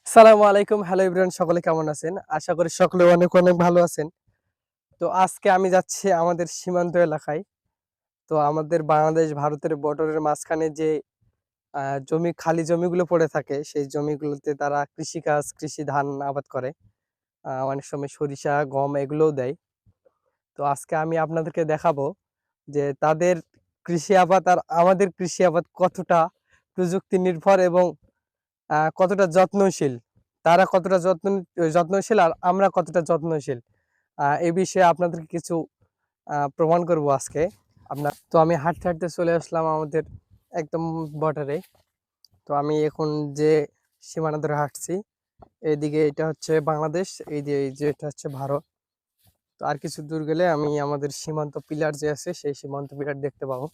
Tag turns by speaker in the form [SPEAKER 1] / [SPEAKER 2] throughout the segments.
[SPEAKER 1] সালামু আলাইকুম। Hello everyone, সকলে কেমন আছেন? আশা করি সকলে অনেক অনেক ভালো আছেন। তো আজকে আমি যাচ্ছি আমাদের সীমান্ত এলাকায়। তো আমাদের বাংলাদেশ ভারতের বর্ডারের মাঝখানে যে খালি জমিগুলো পড়ে থাকে, সেই জমিগুলোতে তারা কৃষিকাজ, ধান আবাদ করে। অনেক সময় সরিষা, গম এগুলোও দেয়। তো আজকে আমি আপনাদেরকে দেখাবো যে তাদের কৃষি আবাদ আর আমাদের কৃষি আবাদ কতটা প্রযুক্তি নির্ভর এবং কতটা যত্নশীল। তারা কতটা যত্নশীল আর আমরা কতটা যত্নশীল। এ বিষয়ে আপনাদেরকে কিছু প্রমাণ করব আজকে। তো আমি হাঁটতে, হাঁটতে চলে আসলাম আমাদের একদম বর্ডারে। তো আমি এখন যে সীমানা ধরে হাঁটছি, এইদিকে এটা হচ্ছে বাংলাদেশ, এই যে এটা হচ্ছে ভারত। তো আর কিছু দূর গেলে আমি আমাদের সীমান্ত পিলার যে আছে, সেই সীমান্ত পিলার দেখতে পাবো।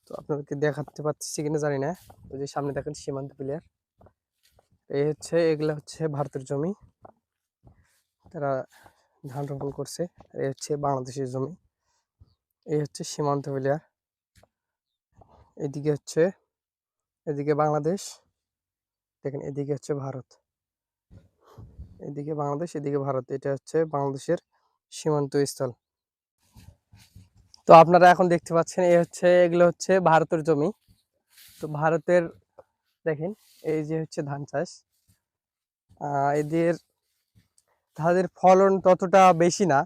[SPEAKER 1] তো আপনাদেরকে দেখাতে পারতেছি কিনা জানি না। ওই যে সামনে দেখেন সীমান্ত পিলার। এগুলা হচ্ছে ভারতের জমি। তারা ধান রোপণ করছে। এই হচ্ছে বাংলাদেশের জমি। এই হচ্ছে সীমান্ত পিলার। এদিকে হচ্ছে এদিকে বাংলাদেশ, দেখেন এদিকে হচ্ছে ভারত। এদিকে বাংলাদেশ, এদিকে ভারত। এটা হচ্ছে বাংলাদেশের সীমান্ত স্থল। তো আপনারা এখন দেখতে পাচ্ছেন এগুলো হচ্ছে ভারতের জমি। তো ভারতের দেখেন এই যে হচ্ছে ধান চাষ। এদের তাদের ফলন ততটা বেশি না,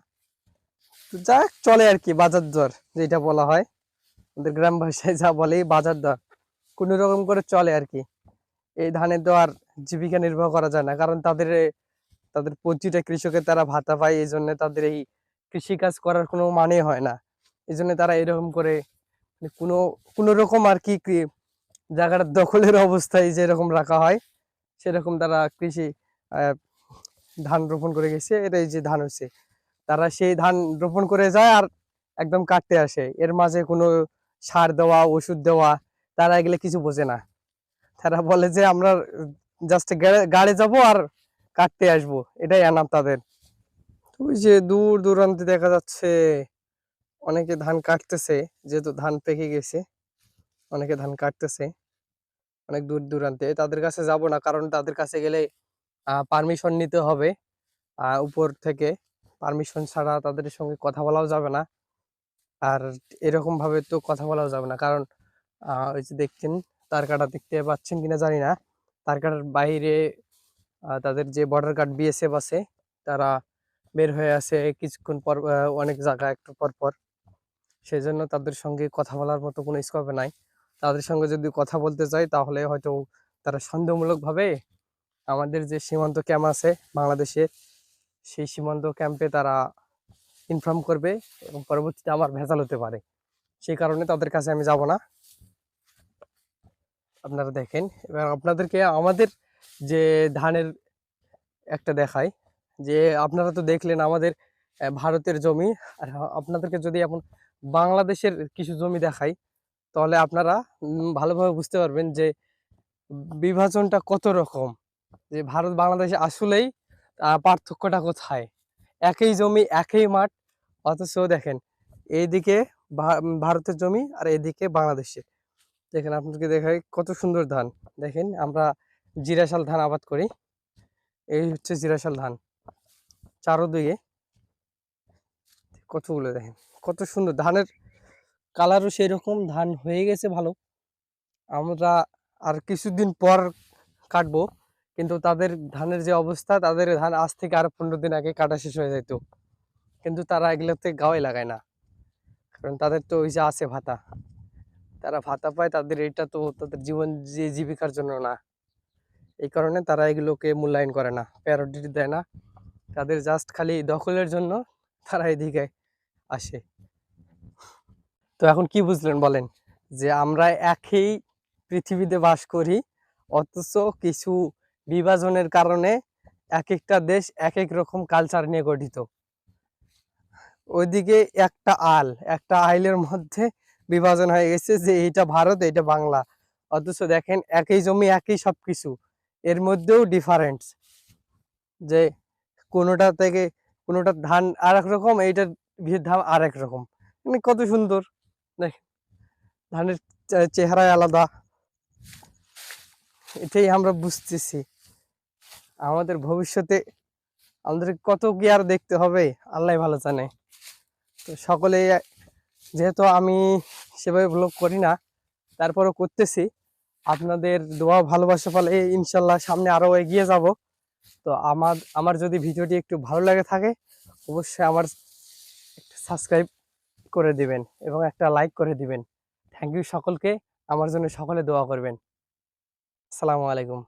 [SPEAKER 1] তো যা চলে আর কি, বাজার দর যেটা বলা হয় আমাদের গ্রাম ভাষায় যা বলে বাজার দর, কোন রকম করে চলে আর কি। এই ধানের তো আর জীবিকা নির্বাহ করা যায় না, কারণ তাদের প্রতিটা কৃষকের তারা ভাতা পায়, এই জন্য তাদের এই কৃষিকাজ করার কোনো মানে হয় না। এই জন্য তারা এরকম করে মানে কোনো রকম আর কি জায়গাটা দখলের অবস্থায় যেরকম রাখা হয়, সেরকম তারা কৃষি আহ ধান রোপণ করে গেছে। এটা এই যে ধান হচ্ছে, তারা সেই ধান রোপণ করে যায় আর একদম কাটতে আসে। এর মাঝে কোনো সার দেওয়া, ওষুধ দেওয়া, তারা এগুলো কিছু বোঝে না। তারা বলে যে আমরা জাস্ট গাড়ি যাব আর কাটতে আসবো, এটাই আনাম তাদের। তো ওই যে দূর দূরান্তে দেখা যাচ্ছে অনেকে ধান কাটতেছে, যেহেতু ধান পেকে গেছে, অনেকে ধান কাটতেছে অনেক দূর দূরান্তে। তাদের কাছে যাব না, কারণ তাদের কাছে গেলে পারমিশন নিতে হবে উপর থেকে। পারমিশন ছাড়া তাদের সঙ্গে কথা বলাও যাবে না। আর এরকম ভাবে তো কথা বলাও যাবে না, কারণ ওই যে দেখছেন তার কাটা, দেখতে পাচ্ছেন কিনা জানি না, তার কাটার বাইরে তাদের যে বর্ডার গার্ড বিএসএফ আছে, তারা বের হয়ে আসে কিছুক্ষণ পর, অনেক জায়গা একটু পর পর। সেই জন্য তাদের সঙ্গে কথা বলার মতো কোনো স্কোপ নাই। তাদের সঙ্গে যদি কথা বলতে চাই, তাহলে হয়তো তারা সন্দেহমূলক ভাবে আমাদের যে সীমান্ত ক্যাম্প আছে বাংলাদেশে, সেই সীমান্ত ক্যাম্পে তারা ইনফর্ম করবে এবং পরবর্তীতে আমার ভেজাল হতে পারে। সেই কারণে তাদের কাছে আমি যাব না। আপনারা দেখেন, এবার আপনাদেরকে আমাদের যে ধানের একটা দেখাই, যে আপনারা তো দেখলেন আমাদের ভারতের জমি। আর আপনাদেরকে যদি এখন বাংলাদেশের কিছু জমি দেখাই, তাহলে আপনারা ভালোভাবে বুঝতে পারবেন যে বিভাজনটা কত রকম, যে ভারত বাংলাদেশ আসলেই পার্থক্যটা কোথায়। একই জমি, একই মাঠ, অথচ দেখেন এইদিকে ভারতের জমি আর এইদিকে বাংলাদেশে। দেখেন আপনাদেরকে দেখাই কত সুন্দর ধান। দেখেন আমরা জিরাশাল ধান আবাদ করি। এই হচ্ছে জিরাশাল ধান, চারোদিকে কতগুলো দেখেন, কত সুন্দর ধানের কালারও সেই রকম। ধান হয়ে গেছে ভালো, আমরা আর কিছুদিন পর কাটবো। কিন্তু তাদের ধানের যে অবস্থা, তাদের ধান আজ থেকে আরো 15 দিন আগে কাটা শেষ হয়ে যেত, কিন্তু তারা এগুলোতে গাওয়াই লাগায় না, কারণ তাদের তো ওই যে আছে ভাতা, তারা ভাতা পায়, তাদের এটা তো তাদের জীবন জীবিকার জন্য না। এই কারণে তারা এগুলোকে মূল্যায়ন করে না, প্রায়োরিটি দেয় না। তাদের জাস্ট খালি দখলের জন্য তারা এদিকে আসে। তো এখন কি বুঝলেন বলেন, যে আমরা একই পৃথিবীতে বাস করি, অথচ কিছু বিভাজনের কারণে এক একটা দেশ এক এক রকম কালচার নিয়ে গঠিত। ওইদিকে একটা আইলের মধ্যে বিভাজন হয়ে গেছে যে এইটা ভারত, এইটা বাংলা। অথচ দেখেন একই জমি, একই সবকিছু, এর মধ্যেও ডিফারেন্স। যে কোনোটা থেকে কোনোটা ধান আর এক রকম, এইটার ধান আর এক রকম। মানে কত সুন্দর দেখেন, ধানের চেহারায় আলাদা। এটাই আমরা বুঝতেছি। আমাদের ভবিষ্যতে আমাদের কত কি আর দেখতে হবে আল্লাহ ভালো জানে। তো সকলে, যেহেতু আমি সেভাবে ব্লগ করি না, তারপরও করতেছি, আপনাদের দোয়া ভালোবাসা ফলে ইনশাল্লাহ সামনে আরো এগিয়ে যাব। তো আমার যদি ভিডিওটি একটু ভালো লাগে থাকে, অবশ্যই আমার একটা সাবস্ক্রাইব করে দিবেন এবং একটা লাইক করে দিবেন। থ্যাংক ইউ সকলকে, আমার জন্য সকলে দোয়া করবেন। আসসালামু আলাইকুম।